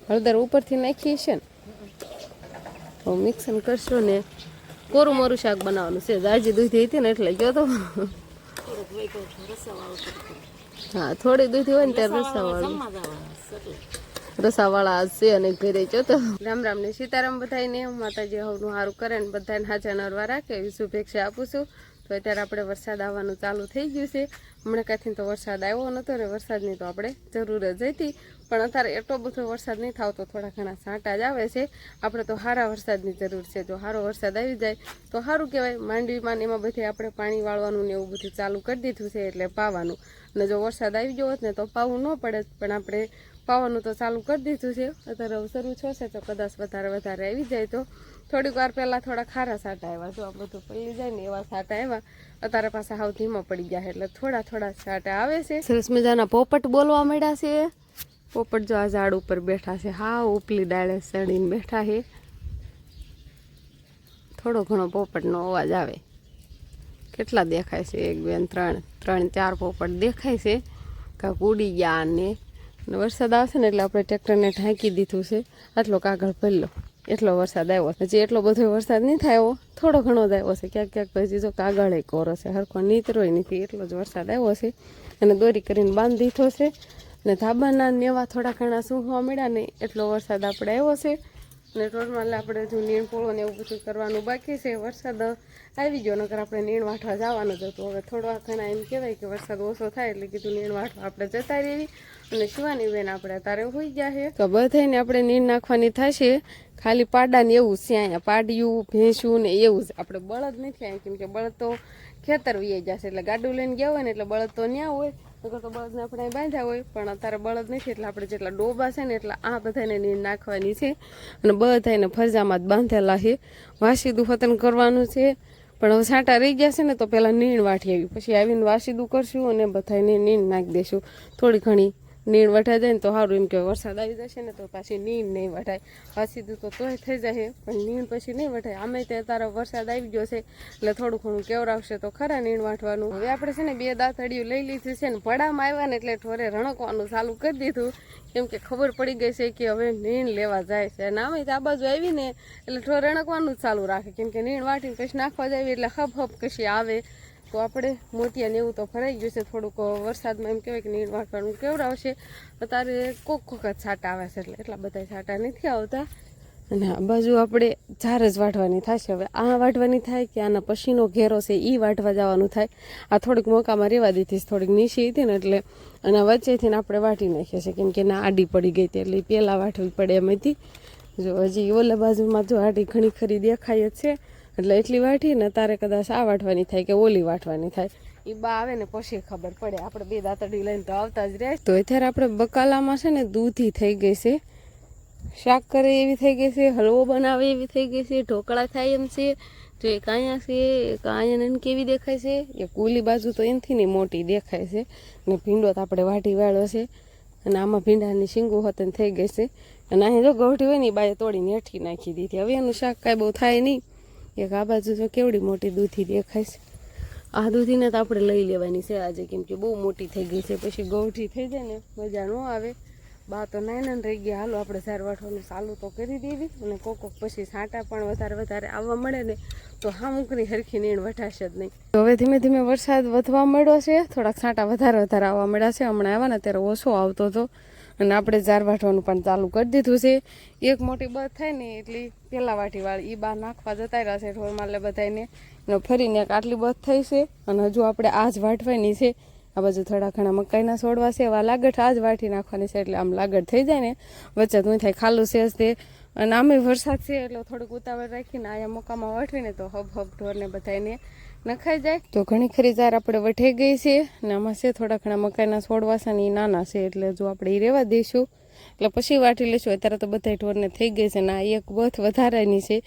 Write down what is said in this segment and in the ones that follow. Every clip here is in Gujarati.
હળદર ઉપરથી નાખીએ છે ને હવે મિક્સન કરશો ને કોરું મોરું શાક બનાવવાનું છે જાજી દૂધી હતી ને એટલે ગયો તો હા થોડી દૂધી હોય ને ત્યારે રસાવાળા છે અને ઘરે જો તો રામ રામ ને સીતારામ બધાને માતાજી હવનું સારું કરે ને બધાને હાજર નરવા રાખે એવી શુભેચ્છા આપું છું તો અત્યારે આપણે વરસાદ આવવાનું ચાલુ થઈ ગયું છે હમણાં કાંઈથી તો વરસાદ આવ્યો નહોતો ને વરસાદની તો આપણે જરૂર જ હતી પણ અત્યારે એટલો બધો વરસાદ નહીં થતો થોડા ઘણા છાંટા જ આવે છે આપણે તો સારા વરસાદની જરૂર છે જો સારો વરસાદ આવી જાય તો સારું કહેવાય માંડવીમાં ને એમાં બધી આપણે પાણી વાળવાનું ને એવું બધું ચાલુ કરી દીધું છે એટલે પાવાનું અને જો વરસાદ આવી ગયો હોત ને તો પાવું ન પડે પણ આપણે પાવાનું તો ચાલુ કરી દીધું છે અત્યારે શરૂ થશે તો કદાચ વધારે આવી જાય તો થોડીક વાર પહેલાં થોડા ખારા સાટા આવ્યા જો આ બધું પડી જાય ને એવા સાટા આવ્યા અત્યારે પાછા હાવ ધીમા પડી ગયા એટલે થોડા સાટા આવે છે સરસ મજાના પોપટ બોલવા માંડ્યા છે પોપટ જો આ ઝાડ ઉપર બેઠા છે હા ઉપલી ડાળે ચડીને બેઠા છે થોડો ઘણો પોપટનો અવાજ આવે કેટલા દેખાય છે 1 2 3 4 પોપટ દેખાય છે કાંક ઉડી ગયા ને વરસાદ આવશે ને એટલે આપણે ટ્રેક્ટરને ઢાંકી દીધું છે આટલો કાગળ ભરલો એટલો વરસાદ આવ્યો હજી એટલો બધો વરસાદ નહીં થાય થોડો ઘણો જ આવ્યો છે ક્યાંક પછી જો કાગળ કોરો છે હરખો નીતરોય નથી એટલો જ વરસાદ આવ્યો છે અને દોરી કરીને બાંધી દીધો છે અને ધાબાના નેવા થોડા ઘણા સૂંઘવા મળ્યા ને એટલો વરસાદ આપણે આવ્યો છે અને ટોળમાં આપણે જો નીણ પોળો ને એવું બધું કરવાનું બાકી છે વરસાદ આવી ગયો નકર આપણે નીણ વાટવા જવાનું જ હતું હવે થોડા ઘણા એમ કહેવાય કે વરસાદ ઓછો થાય એટલે કીધું નીણ વાટવા આપણે જતા રહેવી અને શિવાની બેન આપણે તારે હોઈ ગયા છે તો બધાને આપણે નીણ નાખવાની થશે ખાલી પાડા ને એવું છે અહીંયા પાડિયું ભેંસું ને એવું જ આપણે બળદ નથી અહીંયા કેમ કે બળદ તો ખેતર વી જશે એટલે ગાડું લઈને ગયા હોય ને એટલે બળદ તો ન્યા હોય નકર તો બળદને આપણે અહીં બાંધ્યા હોય પણ અત્યારે બળદ નથી એટલે આપણે જેટલા ડોબા છે ને એટલા આ બધાને નીણ નાખવાની છે અને બધાને ફરજામાં જ બાંધેલા છે વાસીદું ખતન કરવાનું છે પણ હવે છાંટા રહી ગયા છે ને તો પહેલાં નીણ વાટી આવી પછી આવીને વાસીદું કરશું અને બધાને નીણ નાખી દઈશું થોડી ઘણી નીણ વટાઈ જાય ને તો સારું એમ કે વરસાદ આવી જશે ને તો પાછી નીણ નહીં વટાય વાસીદું તો તોય થઈ જાય પણ નીણ પછી નહીં વટાય આમે તે તારો વરસાદ આવી ગયો છે એટલે થોડું ઘણું કેવરાવશે તો ખરા નીણ વાટવાનું હવે આપણે છે ને 2 દાંતડીયું લઈ લીધું છે ને પડામાં આવ્યા ને એટલે ઠોરે રણકવાનું ચાલુ કરી દીધું કેમ કે ખબર પડી ગઈ છે કે હવે નીણ લેવા જાય છે અને આમે આ બાજુ આવીને એટલે ઠોર રણકવાનું જ ચાલુ રાખે કેમ કે નીણ વાટીને પછી નાખવા જાય એટલે હપ કશી આવે તો આપણે મોતિયા ને એવું તો ભરાઈ ગયું છે થોડુંક વરસાદમાં એમ કહેવાય કે નીણ વાટવાનું કેવડાવશે અત્યારે કોક જ છાંટા આવે છે એટલે એટલા બધા છાંટા નથી આવતા અને આ બાજુ આપણે ઝાર જ વાટવાની થશે હવે આ વાટવાની થાય કે આના પછીનો ઘેરો છે એ વાટવા જવાનું થાય આ થોડીક મોકામાં રહેવા દીધી થોડીક નીચી હતી ને એટલે અને વચ્ચેથી આપણે વાટી નાખીએ છીએ કેમ કે ના આડી પડી ગઈ હતી એટલે પહેલાં વાટવી પડે એમ હતી જો હજી ઓલા બાજુમાં જો આડી ઘણી ખરી દેખાય જ છે એટલે એટલી વાટી ને તારે કદાચ આ વાટવાની થાય કે ઓલી વાટવાની થાય એ બા આવે ને પછી ખબર પડે આપણે 2 દાંતડી લઈને તો આવતા જ રહે તો અત્યારે આપણે બકાલામાં છે ને દૂધી થઈ ગઈ છે શાક કરે એવી થઈ ગઈ છે હલવો બનાવે એવી થઈ ગઈ છે ઢોકળા થાય એમ છે તો એક અહીંયા છે એક અહીંયા કેવી દેખાય છે એક ઓલી બાજુ તો એનથી નહીં મોટી દેખાય છે અને ભીંડો તો આપણે વાટી વાળ્યો છે અને આમાં ભીંડાની શીંગો હોતન થઈ ગઈ છે અને અહીંયા જો ગૌઠી હોય ને બાએ તોડીને હેઠી નાખી દીધી હવે એનું શાક કાંઈ બહુ થાય નહીં એક આ બાજુ જો કેવડી મોટી દૂધી દેખાય છે આ દૂધીને તો આપણે લઈ લેવાની છે આજે કેમ કે બહુ મોટી થઈ ગઈ છે પછી ગૌઠી થઈ જાય ને મજા ન આવે બા તો નાના રહી ગયા હાલો આપણે ઝાર વાટવાનું ચાલુ તો કરી દેવી અને કોક પછી છાંટા પણ વધારે આવવા મળે ને તો હા મૂકની હરખી નીણ વટાશે જ નહીં હવે ધીમે ધીમે વરસાદ વધવા મળ્યો છે થોડાક છાંટા વધારે આવવા મળ્યા છે હમણાં આવ્યા ને ત્યારે ઓછો આવતો હતો અને આપણે ઝાર વાટવાનું પણ ચાલુ કરી દીધું છે એક મોટી બધ થાય ને એટલી પહેલાં વાટીવાળી એ બહાર નાખવા જતા રહ્યા છે ઢોરમાં એટલે બધાને ફરીને એક આટલી બધ થઈ છે અને હજુ આપણે આ જ વાટવાની છે આ બાજુ થોડા ઘણા મકાઈના છોડવા છે એવા લાગઠ આ જ વાટી નાખવાની છે એટલે આમ લાગઠ થઈ જાય ને વચ્ચે તો થાય ખાલું છે તે અને આમે વરસાદ છે એટલે થોડુંક ઉતાવળ રાખીને અહીંયા મકામાં વાટીને તો હબ ઢોરને બધાને નખાઈ જાય તો ઘણી ખરી ઝાર આપણે વઠાઈ ગઈ છે અને આમાં છે થોડા ઘણા મકાઈના છોડવા છે ને એ નાના છે એટલે જો આપણે એ રહેવા દઈશું એટલે પછી વાટી લઈશું અત્યારે તો બધા ઢોરને થઈ ગઈ છે ને આ એક બથ વધારાની છે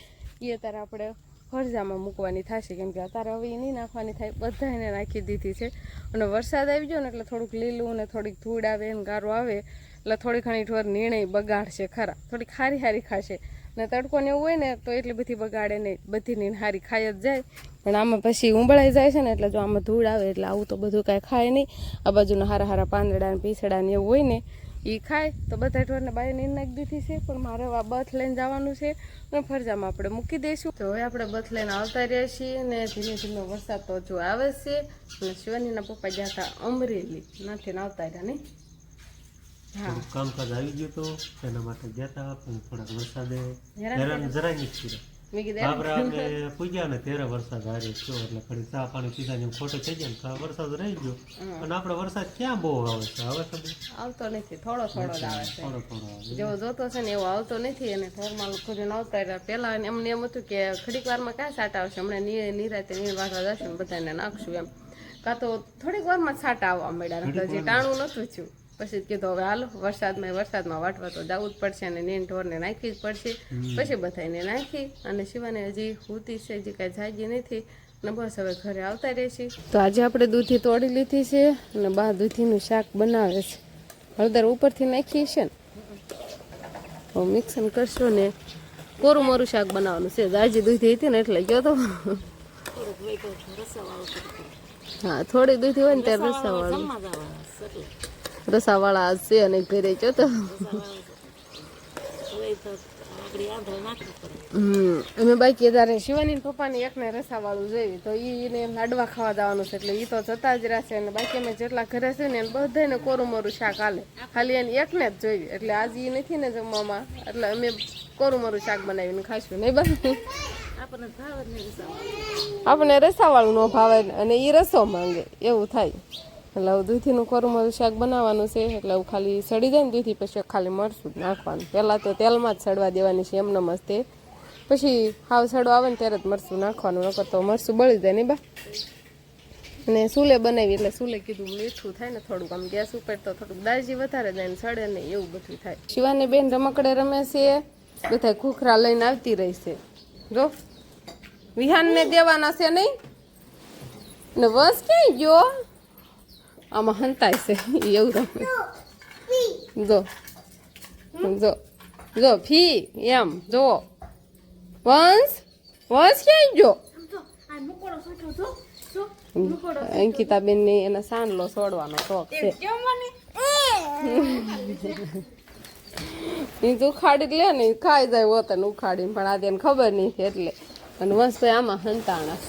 એ અત્યારે આપણે ફરજામાં મૂકવાની થશે કેમ કે અત્યારે હવે એ નહીં નાખવાની થાય બધાને નાખી દીધી છે અને વરસાદ આવી ગયો ને એટલે થોડુંક લીલું ને થોડીક ધૂળ આવે ને ગારો આવે એટલે થોડી ઘણી ઢોર નિર્ણય બગાડશે ખરા થોડીક હારી ખાશે ને તડકો ને એવું હોય ને તો એટલી બધી બગાડે નહીં બધી નીણ હારી ખાઈ જ જાય પણ આમાં પછી ઉંબળાઈ જાય છે ને એટલે જો આમાં ધૂળ આવે એટલે આવું તો બધું કાંઈ ખાય નહીં આ બાજુના હારા પાંદડા ને પીસડા ને એવું હોય ને એ ખાય તો બધા ઢોરને બાય નીંદ નાખી દીધી છે, પણ મારે આ બથ લઈને જવાનું છે અને ફરજામાં આપણે મૂકી દઈશું. તો હવે આપણે બથ લઈને આવતા રહ્યા છીએ ને ધીમે ધીમે વરસાદ તો હજુ આવે છે. અને શિવાનીના પપ્પા ગયા હતા અમરેલી, નથી આવતા રહ્યા નહીં. હા, કામકાજ આવી ગયું તો એના માટે ગયા હતા, પણ થોડાક વરસાદે હેરાન જરાય નથી બાબરા અમે પૂજ્યા ને ત્યારે વરસાદ હારે થયો, એટલે ફરી ચા પાણી પીધા જેમ ખોટો થઈ જાય ને વરસાદ રહી ગયો. અને આપણે વરસાદ ક્યાં બહુ આવે છે, હવે આવતો નથી, થોડો થોડો જ આવે છે, થોડો થોડો આવે જેવો જોતો છે ને એવો આવતો નથી. અને થોરમાં ખોરીને આવતા રહ્યા પેલા એમને એમ હતું કે ઘડીક વારમાં ક્યાં સાટા આવશે, હમણાં નિરાતે નીર વાટવા જશું ને બધાને નાખશું એમ, કાં તો થોડીક વારમાં સાટા આવવા મળ્યા, જે ટાણું નતું થયું. પછી કીધું હવે હાલો વરસાદમાં વાટવા તો જવું જ પડશે અને નીન ઢોરને નાખવી જ પડશે. પછી બધાને નાખી અને શિવાને હજી હુતી છે, હજી કાંઈ જાગી નથી ને બસ હવે ઘરે આવતા રહેશે. તો આજે આપણે દૂધી તોડી લીધી છે અને બા દૂધીનું શાક બનાવે છે. હળદર ઉપરથી નાખીએ છે ને, હવે મિક્સન કરશો ને કોરું મોરું શાક બનાવવાનું છે. જાજી દૂધી હતી ને એટલે ગયો તો. હા, થોડી દૂધી હોય ને ત્યારે રસાવાળા છે અને ઘરે જો તો અમે બાકી ત્યારે શિવાની પપ્પાની એકને રસાવાળું જોઈ તો એને લાડવા ખાવા જવાનું છે, એટલે એ તો જતા જ રહેશે. અને બાકી અમે જેટલા ઘરે છે ને એને બધાને કોરું મોરું શાક હાલે, ખાલી એને એકને જ જોઈ. એટલે આજે એ નથી ને જમવામાં, એટલે અમે કોરું મોરું શાક બનાવીને ખાઈશું નહીં. બસ આપણને રસાવાળું ન ભાવે અને એ રસો માંગે એવું થાય. એટલે હવે દૂધીનું કોરું મોરું શાક બનાવવાનું છે. એટલે હું ખાલી સડી જાય ને દૂધી, પછી ખાલી મરચું નાખવાનું. પહેલાં તો તેલમાં જ સડવા દેવાની છે એમને મસ્તે, પછી હાવ સડો આવે ને ત્યારે જ મરચું નાખવાનું, નકર તો મરચું બળી જાય નહીં બા. અને સુલે બનાવી એટલે સુલે કીધું મીઠું થાય ને થોડુંક, આમ ગેસ ઉપર તો થોડુંક દાજી વધારે જાય ને સડે ને એવું બધું થાય. શિવાની બેન રમકડે રમે છે, બધા ઘૂખરા લઈને આવતી રહી છે. જો વિહાનને દેવાના છે નહીં ને બસ ક્યાંય ગયો, આમાં હંતાય છે એવું રમે. જો જો જો ફી એમ જો વંશ ક્યાંય ગયો. અંકિતાબેન ને એના સાંડલો છોડવાનો શોખ છે. એ તો ઉખાડી લે ને ખાઈ જાય હોતને ઉખાડીને, પણ આજે એને ખબર નહીં એટલે. અને વંશભાઈ આમાં હંતાણા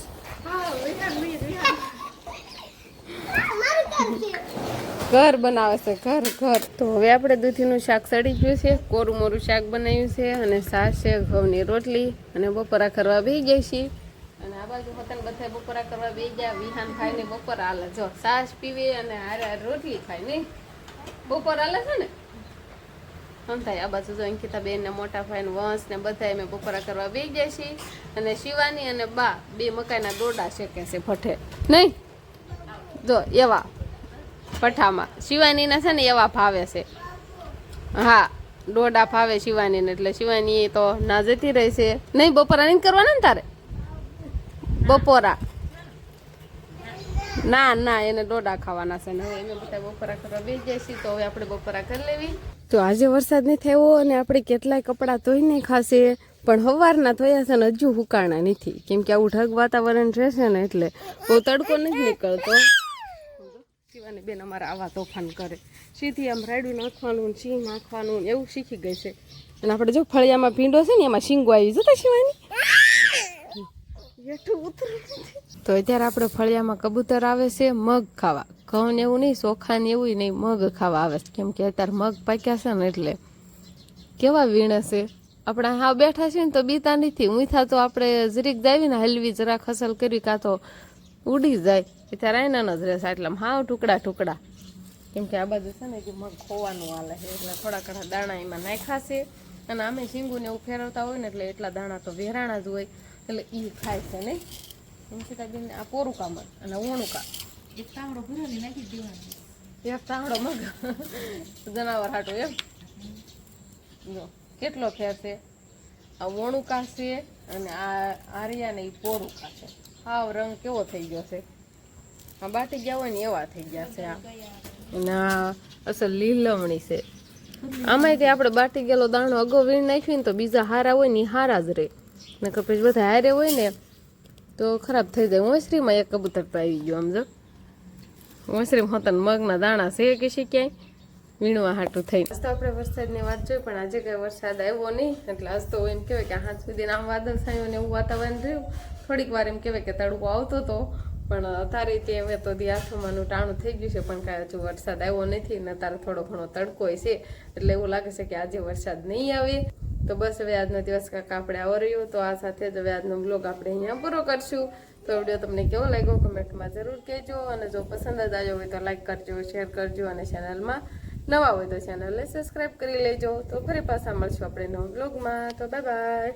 ઘર બનાવે છે, ઘર. તો હવે આપણે દૂધીનું શાક સડી ગયું છે, કોરું મોરું શાક બનાવ્યું છે અને સાસ છે, ઘઉંની રોટલી અને બપોરા કરવા બેસી જાય છે. અને આ બાજુ હોતને બધા બપોરા કરવા બેસી ગયા. વિહાન ખાઈને બપોરા હાલે, જો સાસ પીવે અને હારે રોટલી ખાય નહીં, બપોર હાલે છે ને આમ થાય. આ બાજુ જો અંકિતાબેન ને મોટા ભાઈ ને વંશ ને બધા અમે બપોરા કરવા બેસી જાય છે. અને શિવાની અને બા બે મકાઈના દોડા શેકે છે ભઠ્ઠે નહીં, જો એવા પઠામાં શિવાનીના છે ને એવા ભાવે છે. હા, દોડા ભાવે શિવાનીને, એટલે શિવાની તો ના જતી રહી છે. નહીં બપોરા નહીં કરવાના ને તારે, બપોરા ના એને દોડા ખાવાના છે ને. હવે અમે બધા બપોરા કરવા બેસી જાય છે, તો હવે આપણે બપોરા કરી લેવી. તો આજે વરસાદ નહીં થયો અને આપણે કેટલાય કપડાં ધોઈને ખાશે, પણ સવારના ધોયા છે ને હજુ હુકાણા નથી, કેમ કે આવું ઢગ વાતાવરણ રહેશે ને એટલે બહુ તડકો નથી નીકળતો. શિવાની બેન અમારા આવા તોફાન કરે, સીધી આમ રાયડું નાખવાનું, સિંગ નાખવાનું એવું શીખી ગઈ છે. અને આપણે જો ફળિયામાં ભીંડો છે ને એમાં શીંગો આવી જતા શિવાની. તો અત્યારે આપણે ફળિયામાં કબૂતર આવે છે મગ ખાવા, ઘઉં ને એવું નહીં, ચોખા ને એવું નહીં, મગ ખાવા આવે છે. કેમ કે અત્યારે મગ પાક્યા છે ને એટલે કેવા વીણે છે. આપણે હા બેઠા છીએ ને તો બીતા નથી, ઊંથા તો આપણે જરીક જાવી ને હલવી જરા ખસલ કરી કાં તો ઉડી જાય. અત્યારે આઈના જ રહેશે, એટલે હાવ ટુકડા. કેમ કે આ બાજુ છે ને કે મગ ખોવાનું હાલે છે, એટલે થોડા ઘણા દાણા એમાં નાખ્યા છે. અને અમે શીંગુને એવું ફેરવતા હોય ને એટલે એટલા દાણા તો વેરાણા જ હોય, એટલે એ ખાય છે નહીં. અંકિતાબેન આ પોરું કામ અને ઓણુકા એક તાવડો ભરેલી નાખી દેવાનો, એક તાવડો મગ જનાવર હાટો એમ. જો કેટલો ફેર છે, આ ઓણુકા છે અને આ આર્યા ને એ પોરુકા છે. હાવ રંગ કેવો થઈ ગયો છે, આ બાટી ગયા હોય ને એવા થઈ ગયા છે. આ અસલ લીલમણી છે. આમાંય તે આપણે બાટી ગયેલો દાણો અગાઉ વીણ નાખ્યું ને તો બીજા હારા હોય ને એ હારા જ રહે, ને પછી બધા હારે હોય ને તો ખરાબ થઈ જાય. ઓસરીમાં એક કબૂતર તો આવી ગયો, સમજો ઓસરીમાં હોતા મગના દાણા છે કે છે ક્યાંય વીણવા હાટું થઈ. આજ તો આપણે વરસાદની વાત જોઈ, પણ આજે કઈ વરસાદ આવ્યો નહીં. એટલે આજ તો એમ કહેવાય કે હાથ સુધી આમ વાદળ છાયું ને એવું વાતાવરણ રહ્યું. થોડીક વાર એમ કહેવાય કે તડકો આવતો હતો, પણ અત્યારે તે હવે તો આથમાનું ટાણું થઈ ગયું છે, પણ કાંઈ હજુ વરસાદ આવ્યો નથી ને અત્યારે થોડો ઘણો તડકો છે. એટલે એવું લાગે છે કે આજે વરસાદ નહીં આવે. તો બસ હવે આજનો દિવસ કાંક આપણે આવો રહ્યો. તો આ સાથે જ હવે આજનો બ્લોગ આપણે અહીંયા પૂરો કરશું. તો વિડીયો તમને કેવો લાગ્યો કમેન્ટમાં જરૂર કહેજો, અને જો પસંદ જ આવ્યો હોય તો લાઈક કરજો, શેર કરજો, અને ચેનલમાં નવા હોય તો ચેનલને સબસ્ક્રાઈબ કરી લેજો. તો ફરી પાછા મળશું આપણે નવા બ્લોગમાં. તો બાય બાય.